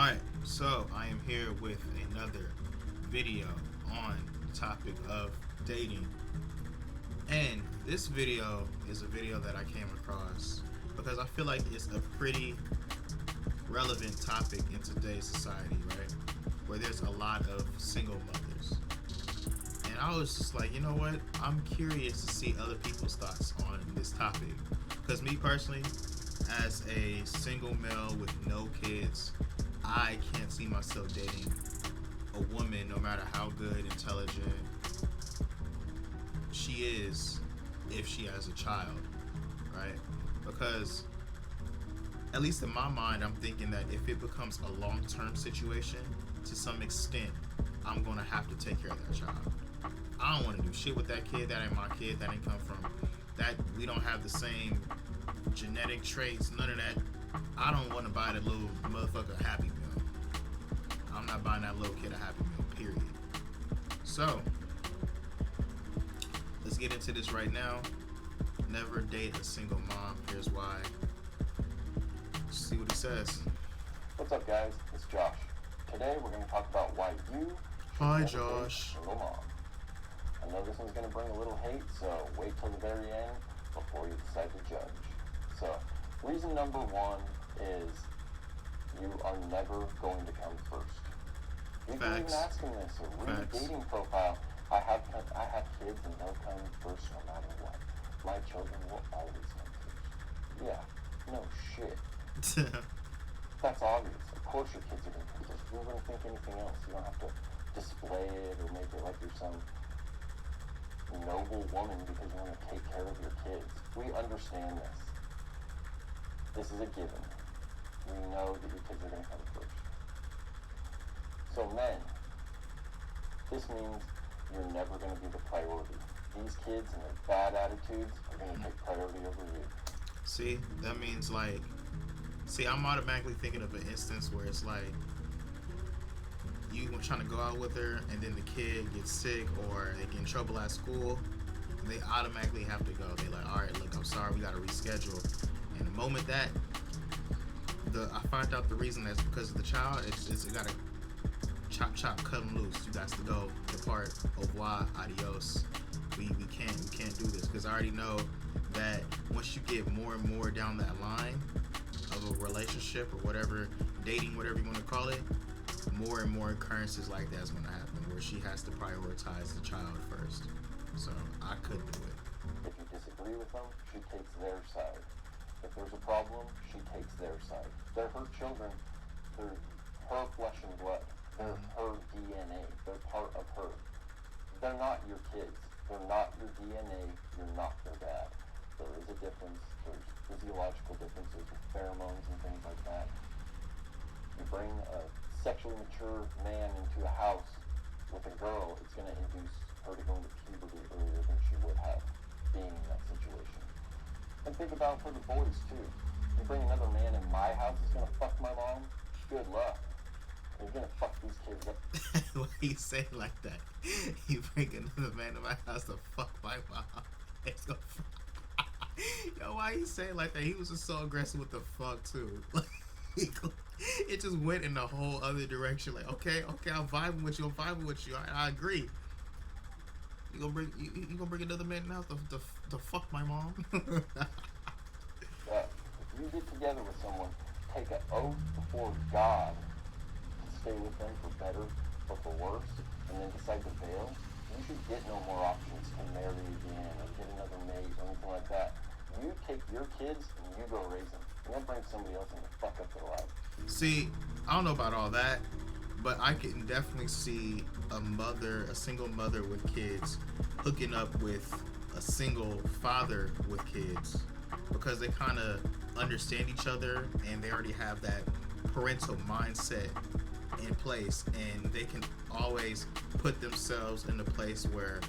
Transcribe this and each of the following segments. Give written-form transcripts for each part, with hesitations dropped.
Alright, so I am here with another video on the topic of dating. And this video is a video that I came across because I feel like it's a pretty relevant topic in today's society, right? Where there's a lot of single mothers. And I was just like, you know what? I'm curious to see other people's thoughts on this topic. Because me personally, as a single male with no kids, I can't see myself dating a woman no matter how good, intelligent she is if she has a child, right? Because at least in my mind, I'm thinking that if it becomes a long-term situation, to some extent, I'm gonna have to take care of that child. I don't want to do shit with that kid. That ain't my kid. That ain't come from that. We don't have the same genetic traits. None of that. I don't want to buy the little motherfucker a Happy Meal. I'm not buying that little kid a Happy Meal. Period. So let's get into this right now. Never date a single mom. Here's why. Let's see what he says. What's up, guys? It's Josh. Today we're going to talk about why you Hi, should never date a Josh. single mom. I know this one's going to bring a little hate, so wait till the very end before you decide to judge. So, reason number one is you are never going to come first. You can even ask him this or read a dating profile. I have kids and they'll come first no matter what. My children will always come first. Yeah, no shit. That's obvious. Of course your kids are going to come first. You wouldn't think anything else. You don't have to display it or make it like you're some noble woman because you want to take care of your kids. We understand this. This is a given. We know that your kids are going to come first. So men, this means you're never going to be the priority. These kids and their bad attitudes are going to take priority over you. See, that means like, I'm automatically thinking of an instance where it's like you trying to go out with her and then the kid gets sick or they get in trouble at school and they automatically have to go. They like, all right, look, I'm sorry, we got to reschedule. And the moment that I find out the reason that's because of the child, it's got to chop, cut them loose. You got to go. Depart. Au revoir, adios. We can't do this because I already know that once you get more and more down that line of a relationship or whatever, dating, whatever you want to call it, more and more occurrences like that's going to happen where she has to prioritize the child first. So I could do it. If you disagree with them, she takes their side. If there's a problem, she takes their side. They're her children. They're her flesh and blood. They're her DNA. They're part of her. They're not your kids. They're not your DNA. You're not their dad. There is a difference. There's physiological differences with pheromones and things like that. You bring a sexually mature man into a house with a girl, it's going to induce her to go into puberty earlier than she would have being in that situation. And think about for the boys too. You bring another man in my house that's going to fuck my mom, good luck. You're going to fuck these kids up. Why you say it like that? You bring another man to my house to fuck my mom. It's gonna fuck. Yo, why you say it like that? He was just so aggressive with the fuck too. It just went in a whole other direction. Like, okay, I'm vibing with you. I agree. You gonna bring another man in the house to fuck my mom? If you get together with someone, take an oath before God to stay with them for better or for worse, and then decide to bail, you should get no more options to marry again or get another mate or anything like that. You take your kids and you go raise them. You don't bring somebody else in to fuck up their life. See, I don't know about all that, but I can definitely see a single mother with kids hooking up with a single father with kids because they kind of understand each other and they already have that parental mindset in place, and they can always put themselves in a place where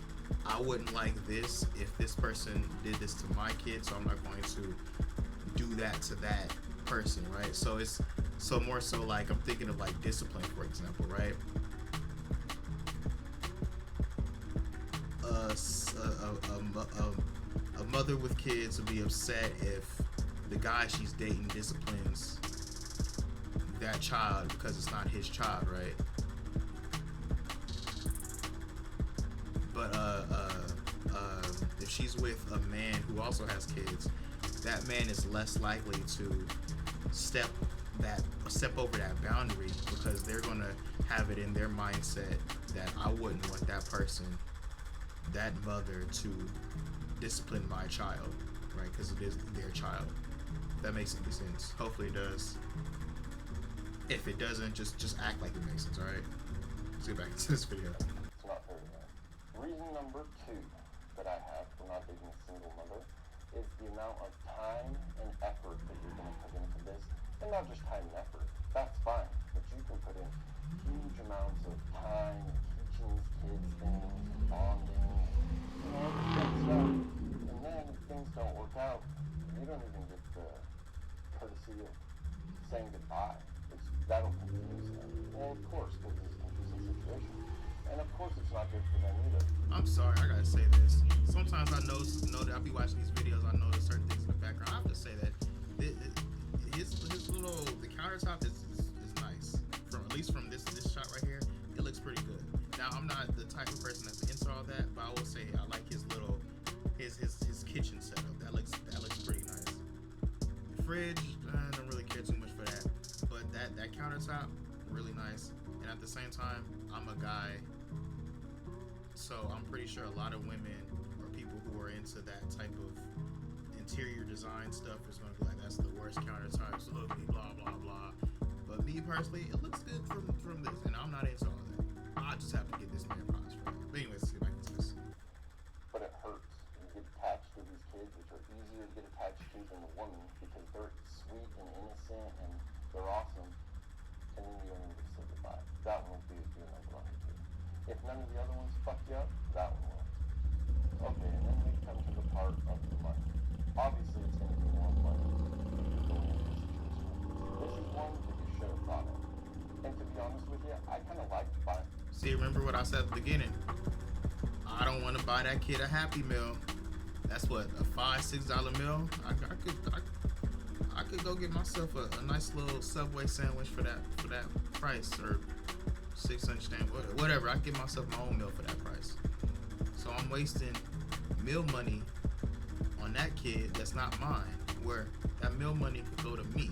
I wouldn't like this if this person did this to my kid, so I'm not going to do that to that person, right? So it's more so like I'm thinking of like discipline, for example, right? A mother with kids would be upset if the guy she's dating disciplines that child because it's not his child, right? But if she's with a man who also has kids, that man is less likely to step step over that boundary because they're gonna have it in their mindset that I wouldn't want that person, that mother, to discipline my child, right? Because it is their child. If that makes any sense. Hopefully it does. If it doesn't, just act like it makes sense. All right. Let's get back into this video. It's not fair to them. Reason number 2 that I have for not dating a single mother is the amount of time and effort that you're going to put into this. And not just time and effort. That's fine. But you can put in huge amounts of time teaching these kids things and bonding and all this good stuff. And then if things don't work out, you don't even get the courtesy of saying goodbye. That'll confuse them. Well, of course, because it's a confusing situation. And of course it's not good for them either. I'm sorry, I gotta say this. Sometimes I know that I'll be watching these videos, I notice certain things in the background. I have to say that his little, the countertop is nice. From at least from this shot right here, it looks pretty good. Now I'm not the type of person that's into all that, but I will say I like his little his kitchen setup. That looks pretty nice. The fridge, I don't really care too much for that. But that countertop, really nice. And at the same time, I'm a guy, so I'm pretty sure a lot of women or people who are into that type of interior design stuff is going to be like, that's the worst countertops, ugly, blah blah blah. But me personally, it looks good from this, and I'm not into all that. I just have to get this man props for that. But anyways, let's get back into this. But it hurts. You get attached to these kids, which are easier to get attached to than the woman because they're sweet and innocent and they're awesome. And then you don't even get to say goodbye. That one will be your number 1 or 2. If none of the other ones fuck you up, that one will. Okay, and then we come to the part of the money. Obviously, it's going to be more money if you're going into this situation. This is one that you should have thought of. And to be honest with you, I kind of like buying. See, remember what I said at the beginning? I don't want to buy that kid a Happy Meal. That's what, a $5-6 meal? I could go get myself a nice little Subway sandwich for that price, or 600 stamp, whatever. I can get myself my own meal for that price. So I'm wasting meal money on that kid that's not mine, where that meal money could go to me.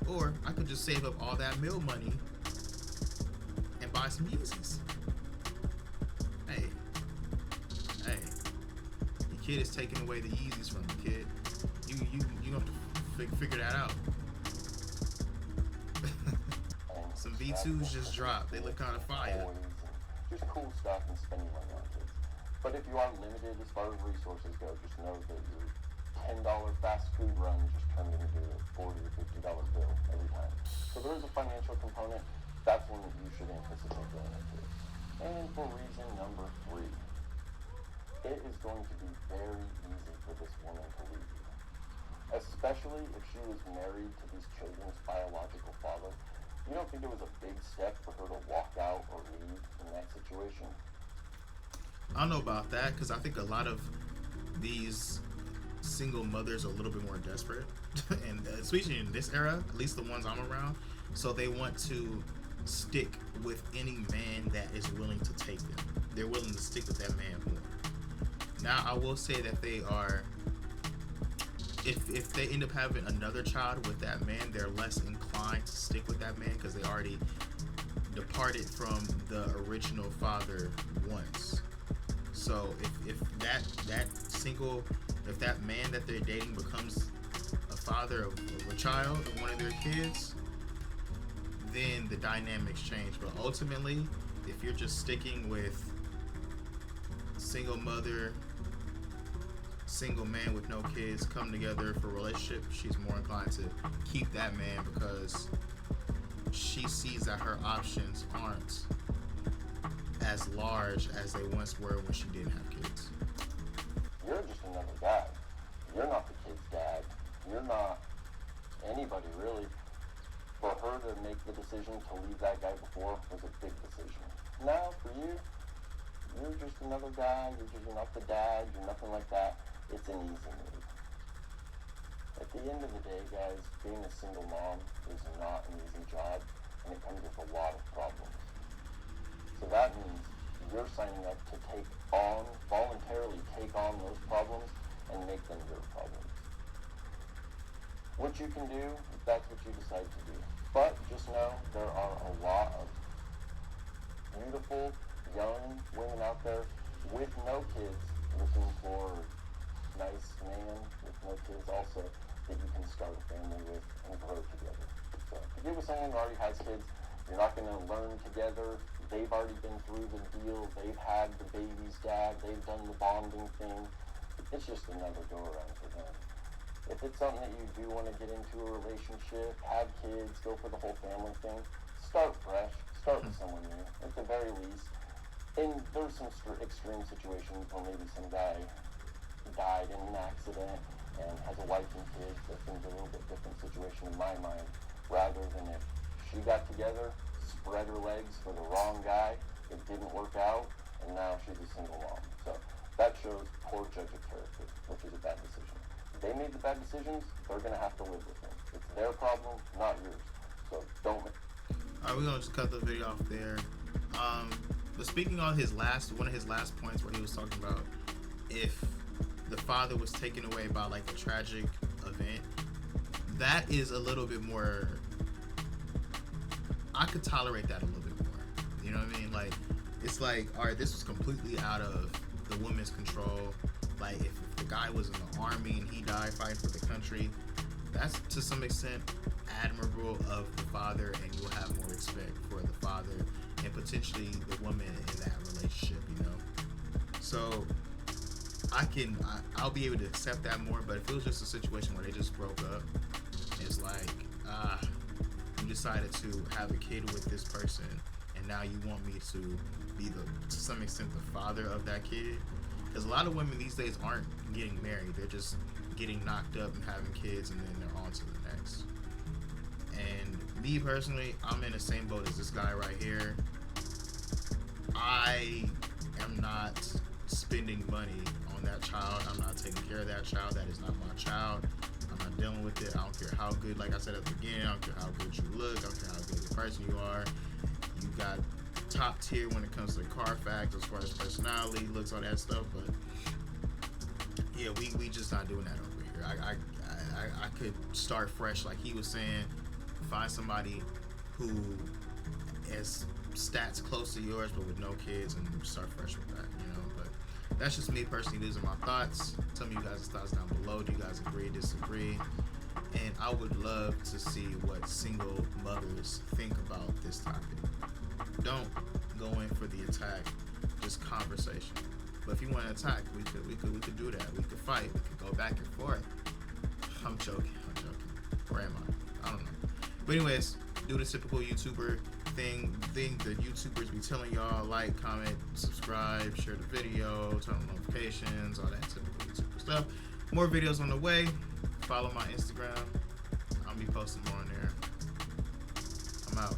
Or I could just save up all that meal money and buy some Yeezys. Hey, your kid is taking away the Yeezys from the kid. You have to figure that out. Some V2s just dropped. They look kind of fire. Just cool stuff and spending money on kids. But if you are limited as far as resources go, just know that your $10 fast food run just turned into a $40 or $50 bill every time. So there is a financial component. That's one that you should anticipate going into. And for reason number 3, it is going to be very easy for this woman to leave you. Especially if she was married to these children's biological father. You don't think it was a big step for her to walk out or leave in that situation? I don't know about that, because I think a lot of these single mothers are a little bit more desperate, and especially in this era, at least the ones I'm around, so they want to stick with any man that is willing to take them. They're willing to stick with that man more. Now, I will say that they are, if they end up having another child with that man, they're less inclined to stick with that man because they already departed from the original father once. So if that man that they're dating becomes a father of a child, of one of their kids, then the dynamics change. But ultimately, if you're just sticking with single mother, single man with no kids, come together for a relationship, she's more inclined to keep that man because she sees that her options aren't as large as they once were when she didn't have kids. You're just another guy. You're not the kid's dad. You're not anybody really. For her to make the decision to leave that guy before was a big decision. Now, for you, you're just another guy. You're not the dad. You're nothing like that. It's an easy move. It's the end of the day, guys, being a single mom is not an easy job, and it comes with a lot of problems. So that means you're signing up to voluntarily take on those problems and make them your problems. What you can do, if that's what you decide to do. But just know there are a lot of beautiful young women out there with no kids looking for a nice man with no kids also that you can start a family with and grow together. So if you get with someone who already has kids, you're not going to learn together. They've already been through the deal. They've had the baby's dad. They've done the bonding thing. It's just another go around for them. If it's something that you do want to get into a relationship, have kids, go for the whole family thing, start fresh. Start with someone new, at the very least. And there's some extreme situations where maybe some guy died in an accident and has a wife and kids. That seems a little bit different situation in my mind, rather than if she got together, spread her legs for the wrong guy, it didn't work out, and now she's a single mom. So that shows poor judge of character, which is a bad decision. They made the bad decisions, they're going to have to live with them. It's their problem, not yours. So don't make... Alright, we're going to just cut the video off there. But speaking on one of his last points where he was talking about if the father was taken away by like a tragic event, that is a little bit more, I could tolerate that a little bit more. You know what I mean? Like, it's like, alright, this was completely out of the woman's control. Like, if the guy was in the army and he died fighting for the country, that's to some extent admirable of the father, and you'll have more respect for the father and potentially the woman in that relationship, you know. So I'll be able to accept that more. But if it was just a situation where they just broke up, it's like you decided to have a kid with this person, and now you want me to be to some extent the father of that kid. Because a lot of women these days aren't getting married. They're just getting knocked up and having kids, and then they're on to the next. And me personally, I'm in the same boat as this guy right here. I am not spending money on that child. I'm not taking care of that child. That is not my child. I'm not dealing with it. I don't care how good, like I said at the beginning, I don't care how good you look. I don't care how good of a person you are. You got top tier when it comes to Carfax as far as personality, looks, all that stuff. But yeah, we just not doing that over here. I could start fresh, like he was saying. Find somebody who has stats close to yours but with no kids, and start fresh with that, you know. But that's just me personally. These are my thoughts. Tell me you guys' thoughts down below. Do you guys agree, disagree? And I would love to see what single mothers think about this topic. Don't go in for the attack, just conversation. But if you want to attack, we could do that. We could fight. We could go back and forth. I'm joking. Where am I? I don't know. But anyways, do the typical YouTuber thing that YouTubers be telling y'all: like, comment, subscribe, share the video, turn on notifications, all that typical YouTuber stuff. More videos on the way. Follow my Instagram. I'll be posting more on there. I'm out.